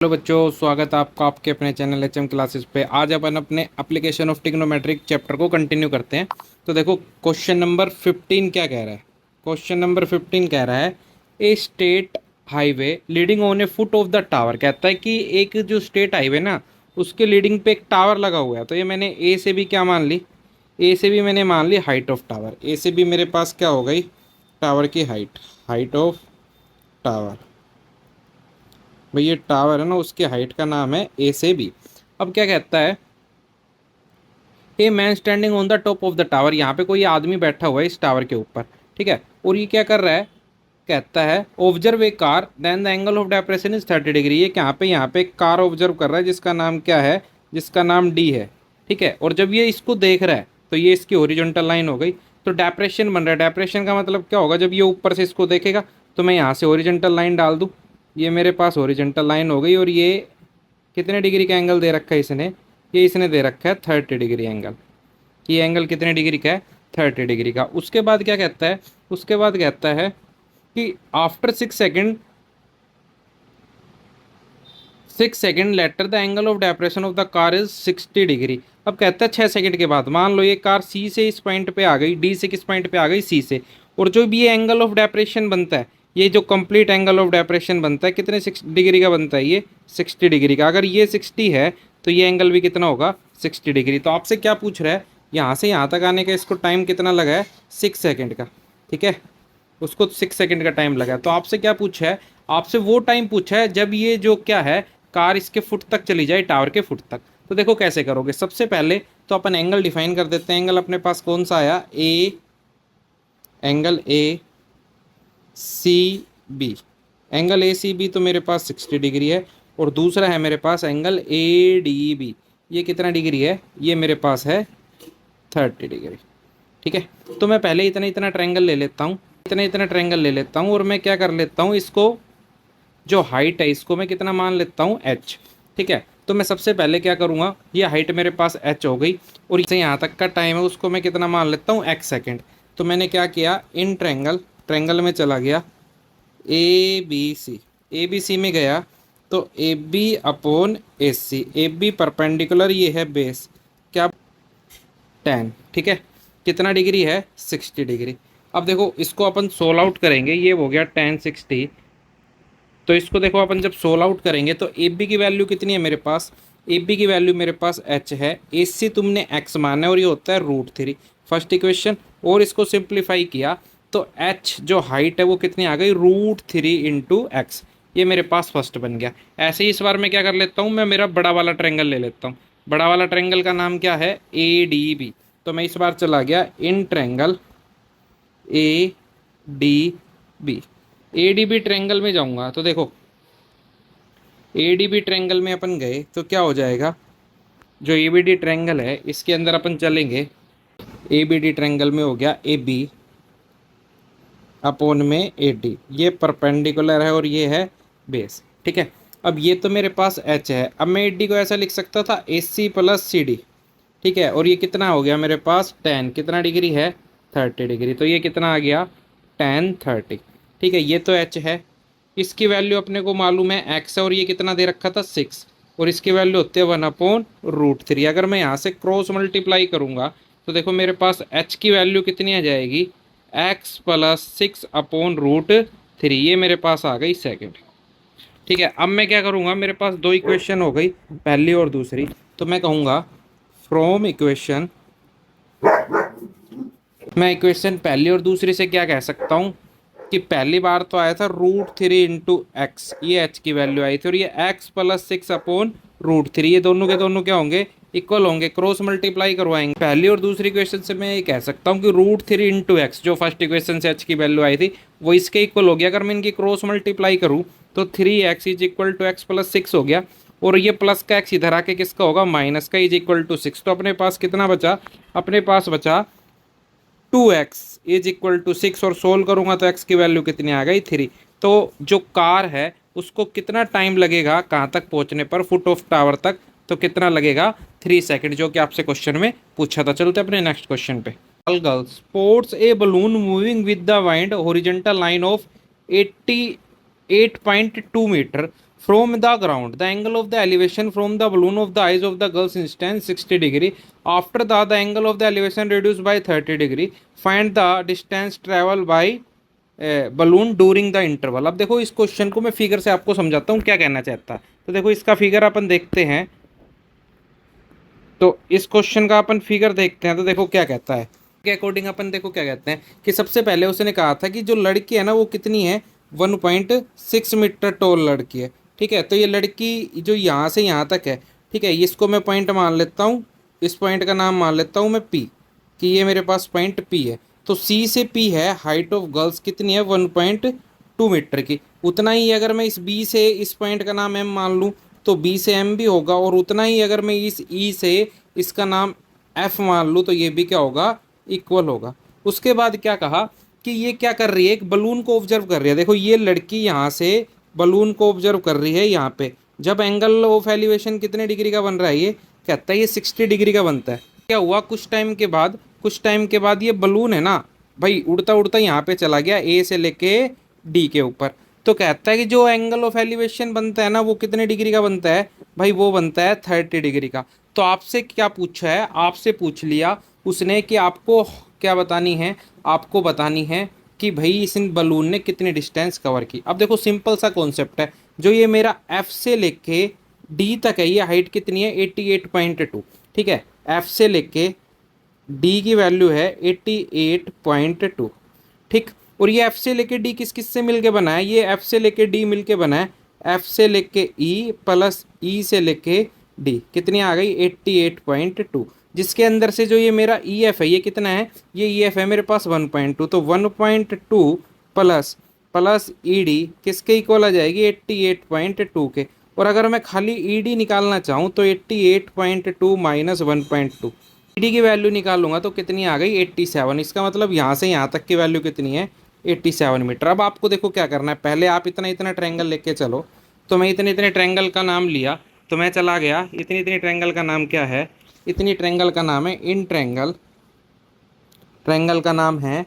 Hello बच्चों, स्वागत है आपका आपके अपने चैनल एचएम क्लासेस पे। आज अपन अपने एप्लीकेशन ऑफ ट्रिग्नोमेट्रिक चैप्टर को कंटिन्यू करते हैं। तो देखो क्वेश्चन नंबर 15 क्या कह रहा है। क्वेश्चन नंबर 15 कह रहा है a state highway leading on a foot of the tower. कहता है कि एक जो स्टेट हाईवे ना, उसके लीडिंग पे एक टावर लगा हुआ है। तो ये मैंने ए से भी क्या मान ली, ए से भी मैंने मान ली हाइट ऑफ टावर। ए से भी मेरे पास क्या हो गई, टावर की हाइट, हाइट ऑफ टावर। भाई ये टावर है ना, उसकी हाइट का नाम है ए से बी। अब क्या कहता है, a man standing on the top of the tower. यहाँ पे कोई आदमी बैठा हुआ है इस टावर के ऊपर, ठीक है। और ये क्या कर रहा है, कहता है observe a car then the angle of depression is 30 degree. ये यहाँ पे एक कार ऑब्जर्व कर रहा है जिसका नाम क्या है, जिसका नाम डी है, ठीक है। और जब ये इसको देख रहा है तो ये इसकी ओरिजेंटल लाइन हो गई। तो डेप्रेशन बन रहा है। डेप्रेशन का मतलब क्या होगा, जब ये ऊपर से इसको देखेगा तो मैं यहाँ से ओरिजेंटल लाइन डाल दूँ, ये मेरे पास ओरिजेंटल लाइन हो गई। और ये कितने डिग्री का एंगल दे रखा है इसने, ये इसने दे रखा है 30 डिग्री एंगल। ये एंगल कितने डिग्री का है, 30 डिग्री का। उसके बाद क्या कहता है, उसके बाद कहता है कि after 6 second, 6 second later the angle of depression of the car is 60 degree. अब कहता है 6 सेकेंड के बाद मान लो ये कार सी से इस पॉइंट पे आ गई, डी से किस पॉइंट पे आ गई, सी से। और जो भी ये एंगल ऑफ डेप्रेशन बनता है, ये जो कंप्लीट एंगल ऑफ डेप्रेशन बनता है कितने 6 डिग्री का बनता है, ये 60 डिग्री का। अगर ये 60 है तो ये एंगल भी कितना होगा, 60 डिग्री। तो आपसे क्या पूछ रहा है, यहाँ से यहाँ तक आने का इसको टाइम कितना लगा है, 6 सेकेंड का, ठीक है। उसको 6 सेकेंड का टाइम लगा है। तो आपसे क्या पूछा है, आपसे वो टाइम पूछा है जब ये जो क्या है, कार इसके फुट तक चली जाए, टावर के फुट तक। तो देखो कैसे करोगे। सबसे पहले तो अपन एंगल डिफाइन कर देते हैं। एंगल अपने पास कौन सा आया, A, angle A C B. Angle A C B तो मेरे पास 60 डिग्री है। और दूसरा है मेरे पास एंगल ए डी बी। ये कितना डिग्री है, ये मेरे पास है 30 डिग्री, ठीक है। तो मैं पहले इतना इतना ट्रायंगल ले लेता हूँ, इतना इतना ट्रायंगल ले लेता हूँ। और मैं क्या कर लेता हूँ, इसको जो हाइट है इसको मैं कितना मान लेता हूँ, एच, ठीक है। तो मैं सबसे पहले क्या करूँगा, ये हाइट मेरे पास एच हो गई। और इसे यहाँ तक का टाइम है उसको मैं कितना मान लेता हूँ, एक्स सेकेंड। तो मैंने क्या किया, इन ट्रायंगल, ट्रायंगल में चला गया, A B C, A B C में गया तो A B upon A C. A B perpendicular, ये है बेस, क्या, 10, ठीक है। कितना डिग्री है, 60 डिग्री। अब देखो इसको अपन सोल आउट करेंगे, ये हो गया 10 60। तो इसको देखो अपन जब सोल आउट करेंगे तो ए बी की वैल्यू कितनी है मेरे पास, ए बी की वैल्यू मेरे पास एच है, ए सी तुमने एक्स माना है और ये होता है √3, फर्स्ट इक्वेशन। और इसको सिंप्लीफाई किया तो एच जो हाइट है वो कितनी आ गई, √3 इंटू एक्स। ये मेरे पास फर्स्ट बन गया। ऐसे ही इस बार मैं क्या कर लेता हूँ, मैं मेरा बड़ा वाला ट्रायंगल ले लेता हूँ। बड़ा वाला ट्रायंगल का नाम क्या है, ए डी बी। तो मैं इस बार चला गया in triangle A D B. A D B triangle में जाऊंगा तो देखो ए डी बी ट्रायंगल में अपन गए तो क्या हो जाएगा, जो ए बी डी ट्रायंगल है इसके अंदर अपन चलेंगे। ए बी डी ट्रायंगल में हो गया ए बी अपॉन में ए डी, ये परपेंडिकुलर है और ये है बेस, ठीक है। अब ये तो मेरे पास एच है। अब मैं ए डी को ऐसा लिख सकता था ए सी प्लस सी डी, ठीक है। और ये कितना हो गया मेरे पास 10, कितना डिग्री है, 30 डिग्री। तो ये कितना आ गया, 10 30, ठीक है। ये तो एच है, इसकी वैल्यू अपने को मालूम है एक्स है। और ये कितना दे रखा था, 6। और इसकी वैल्यू होती है 1/√3। अगर मैं यहाँ से क्रॉस मल्टीप्लाई करूँगा तो देखो मेरे पास एच की वैल्यू कितनी आ जाएगी, एक्स प्लस 6/√3। ये मेरे पास आ गई सेकेंड, ठीक है। अब मैं क्या करूँगा, मेरे पास दो इक्वेशन हो गई, पहली और दूसरी। तो मैं कहूँगा फ्रॉम इक्वेशन, मैं इक्वेशन पहली और दूसरी से क्या कह सकता हूँ कि पहली बार तो आया था √3 इंटू एक्स, ये एच की वैल्यू आई थी। और ये एक्स प्लस 6/√3, ये दोनों के दोनों क्या होंगे, इक्वल होंगे। क्रॉस मल्टीप्लाई करवाएंगे पहली और दूसरी इक्वेशन से। मैं ये कह सकता हूँ कि √3 इंटू एक्स, जो फर्स्ट इक्वेशन से एच की वैल्यू आई थी, वो इसके इक्वल हो गया। अगर मैं इनकी क्रॉस मल्टीप्लाई करूँ तो 3x is equal to x plus 6 हो गया। और ये प्लस का एक्स इधर आके किसका होगा, माइनस का, इज इक्वल टू 6। तो अपने पास कितना बचा, अपने पास बचा 2x इज इक्वल टू 6। और सोल्व करूंगा तो x की वैल्यू कितनी आ गई, 3। तो जो कार है उसको कितना टाइम लगेगा कहाँ तक पहुँचने पर, फुट ऑफ टावर तक, तो कितना लगेगा, 3 सेकेंड, जो कि आपसे क्वेश्चन में पूछा था। चलते अपने नेक्स्ट क्वेश्चन पे। Girls sports a balloon moving with the wind horizontal line of 88.2 metre from the ground the angle of the elevation from the balloon of the eyes of the girls instance 60 degree after the angle of the elevation reduce by 30 degree find the distance travel by balloon during the interval. अब देखो इस question को मैं figure से आपको समझाता हूँ क्या कहना चाहता है। तो देखो इसका फिगर अपन देखते हैं, तो इस क्वेश्चन का अपन फिगर देखते हैं तो देखो क्या कहता है के अकॉर्डिंग अपन देखो क्या कहते हैं कि सबसे पहले उसने कहा था कि जो लड़की है ना वो कितनी है 1.6 मीटर टॉल लड़की है। ठीक है, तो ये लड़की जो यहाँ से यहाँ तक है, ठीक है, इसको मैं पॉइंट मान लेता हूँ, इस पॉइंट का नाम मान लेता हूँ मैं पी, कि ये मेरे पास पॉइंट पी है। तो सी से पी है, हाइट ऑफ गर्ल्स कितनी है 1.2 मीटर की। उतना ही अगर मैं इस बी से इस पॉइंट का नाम एम मान लूँ तो बी से एम भी होगा, और उतना ही अगर मैं इस ई से इसका नाम एफ मान लूँ तो ये भी क्या होगा, इक्वल होगा। उसके बाद क्या कहा कि ये क्या कर रही है, एक बलून को ऑब्जर्व कर रही है। देखो ये लड़की यहाँ से बलून को ऑब्जर्व कर रही है यहाँ पे, जब एंगल ऑफ एलिवेशन कितने डिग्री का बन रहा है, ये कहता है ये 60 डिग्री का बनता है। क्या हुआ, कुछ टाइम के बाद ये बलून है ना भाई उड़ता उड़ता यहाँ पे चला गया ए से लेके डी के ऊपर। तो कहता है कि जो एंगल ऑफ एलिवेशन बनता है ना वो कितने डिग्री का बनता है भाई, वो बनता है 30 डिग्री का। तो आपसे क्या पूछा है, आपसे पूछ लिया उसने कि आपको क्या बतानी है, आपको बतानी है कि भाई इस बलून ने कितनी डिस्टेंस कवर की। अब देखो सिंपल सा कॉन्सेप्ट है, जो ये मेरा एफ से लेके डी तक है, ये हाइट कितनी है 88.2। ठीक है, एफ से लेके डी की वैल्यू है 88.2। ठीक, और ये एफ से लेके डी किस किस से मिलके बना है, ये एफ से लेके डी मिलके बना है एफ से लेके ई प्लस ई से लेके डी, कितनी आ गई 88.2, जिसके अंदर से जो ये मेरा ई एफ है ये कितना है, ये ई एफ है मेरे पास 1.2। तो 1.2 प्लस प्लस ई डी किसके इक्वल आ जाएगी 88.2 के। और अगर मैं खाली ई डी निकालना चाहूँ तो 88.2 माइनस 1.2, ई डी की वैल्यू निकालूंगा तो कितनी आ गई 87। इसका मतलब यहाँ से यहाँ तक की वैल्यू कितनी है 87 मीटर। अब आपको देखो क्या करना है, पहले आप इतना इतना ट्रायंगल लेके चलो। तो मैं इतने इतने ट्रायंगल का नाम लिया, तो मैं चला गया, इतनी इतनी ट्रायंगल का नाम क्या है, इतनी ट्रायंगल का नाम है इन ट्रायंगल, ट्रायंगल का नाम है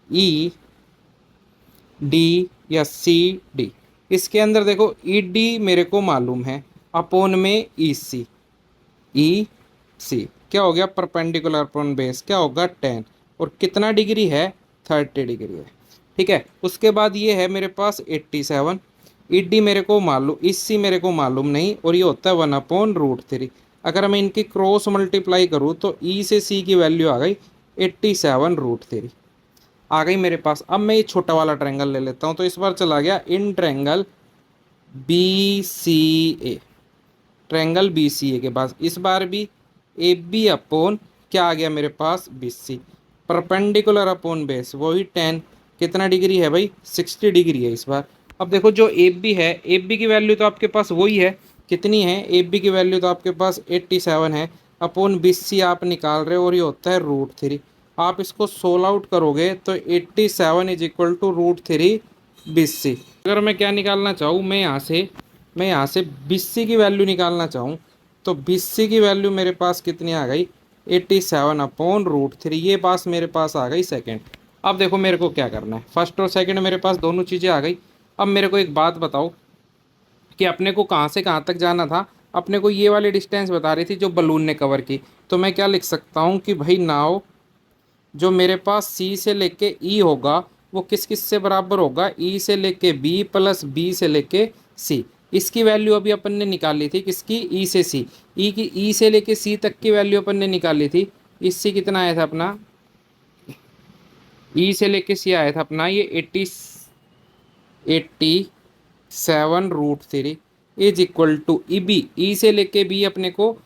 ई डी या सी डी। इसके अंदर देखो ई डी मेरे को मालूम है, अपोन में ई सी क्या हो गया, परपेंडिकुलर अपॉन बेस क्या होगा 10, और कितना डिग्री है 30 डिग्री है। ठीक है, उसके बाद ये है मेरे पास 87, ई डी मेरे को मालूम, इस सी मेरे को मालूम नहीं, और ये होता है 1/√3। अगर मैं इनकी क्रॉस मल्टीप्लाई करूँ तो ई से सी की वैल्यू आ गई 87√3 आ गई मेरे पास। अब मैं ये छोटा वाला ट्रायंगल ले लेता हूँ, तो इस बार चला गया in triangle B C A, triangle B C A के पास इस बार भी ए बी अपॉन क्या आ गया मेरे पास B C, perpendicular upon base वही 10, कितना डिग्री है भाई 60 डिग्री है इस बार। अब देखो जो ए बी है, ए बी की वैल्यू तो आपके पास वही है, कितनी है ए बी की वैल्यू तो आपके पास 87 है, अपॉन बी सी आप निकाल रहे हो और ये होता है √3। आप इसको सोल्व आउट करोगे तो 87 is equal to √3 B C. अगर मैं क्या निकालना चाहूँ, मैं यहाँ से बी सी की वैल्यू निकालना चाहूँ तो बी सी की वैल्यू मेरे पास कितनी आ गई 87/√3, ये पास मेरे पास आ गई सेकंड। अब देखो मेरे को क्या करना है, फर्स्ट और सेकंड मेरे पास दोनों चीज़ें आ गई। अब मेरे को एक बात बताओ कि अपने को कहाँ से कहाँ तक जाना था, अपने को ये वाली डिस्टेंस बता रही थी जो बलून ने कवर की। तो मैं क्या लिख सकता हूँ कि भाई नाउ जो मेरे पास सी से लेके ई होगा वो किस किस से बराबर होगा, ई से लेके बी प्लस बी से लेके सी। इसकी वैल्यू अभी अपन ने निकाली थी किसकी, ई से सी, ई की ई से लेके सी तक की वैल्यू अपन ने निकाली थी। इससे कितना आया था अपना, ई से लेके सी आया था अपना ये 87/√3 is equal to E B, E से लेके बी अपने को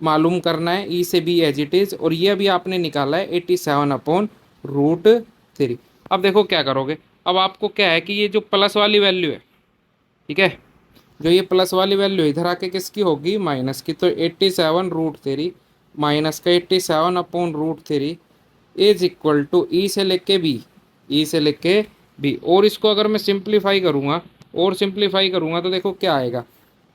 मालूम करना है, ई से बी एज इट इज़, और ये अभी आपने निकाला है 87/√3। अब देखो क्या करोगे, अब आपको क्या है कि ये जो प्लस वाली वैल्यू है, ठीक है, जो ये प्लस वाली वैल्यू इधर आके किसकी होगी माइनस की। तो 87√3 माइनस का 87/√3 इज इक्वल टू ई से लेके बी, ई से लेके बी। और इसको अगर मैं सिंप्लीफाई करूँगा तो देखो क्या आएगा,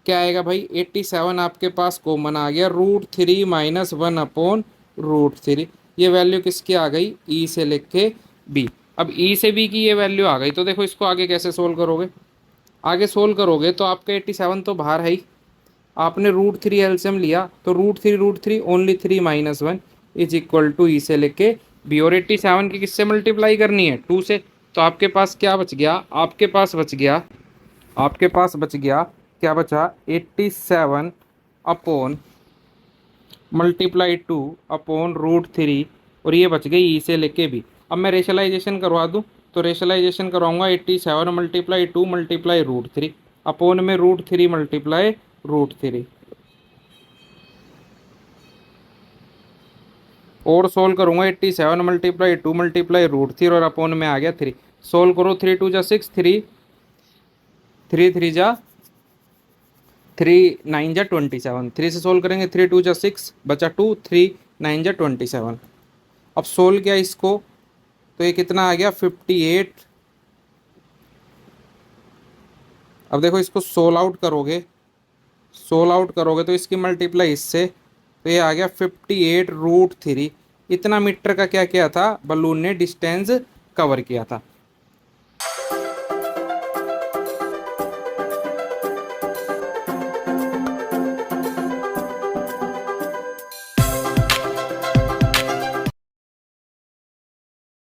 क्या आएगा भाई 87 आपके पास कॉमन आ गया, √3 माइनस 1/√3, ये वैल्यू किसकी आ गई ई से लेके बी। अब ई से बी की ये वैल्यू आ गई, तो देखो इसको आगे कैसे सोल्व करोगे, आगे सोल्व करोगे तो आपका 87 तो बाहर है ही, आपने √3 एलसीएम लिया तो √3 ओनली 3 - 1 इज इक्वल टू ई से लेके बी। और 87 की किससे मल्टीप्लाई करनी है, 2 से। तो आपके पास क्या बच गया, आपके पास बच गया क्या बचा, 87 अपॉन ×2 अपॉन √3, और ये बच गई ई से लेके बी। अब मैं रेशलाइजेशन करवा दूँ तो रेशलाइजेशन करवाऊंगा 87 × 2 × √3 अपॉन में √3 × √3 और सोल्व करूंगा 87 × 2 × √3 और अपॉन में आ गया 3। सोल्व करो, 3 2 जा 6, 3 3 जा 3 9 जा 27, 3 से सोल्व करेंगे 3 2 जा 6 बचा 2, 3 9 जा 27। अब सोल्व किया इसको तो ये कितना आ गया 58। अब देखो इसको सोल आउट करोगे तो इसकी मल्टीप्लाई इससे, तो ये आ गया 58 √3। इतना मीटर का क्या किया था, बलून ने डिस्टेंस कवर किया था।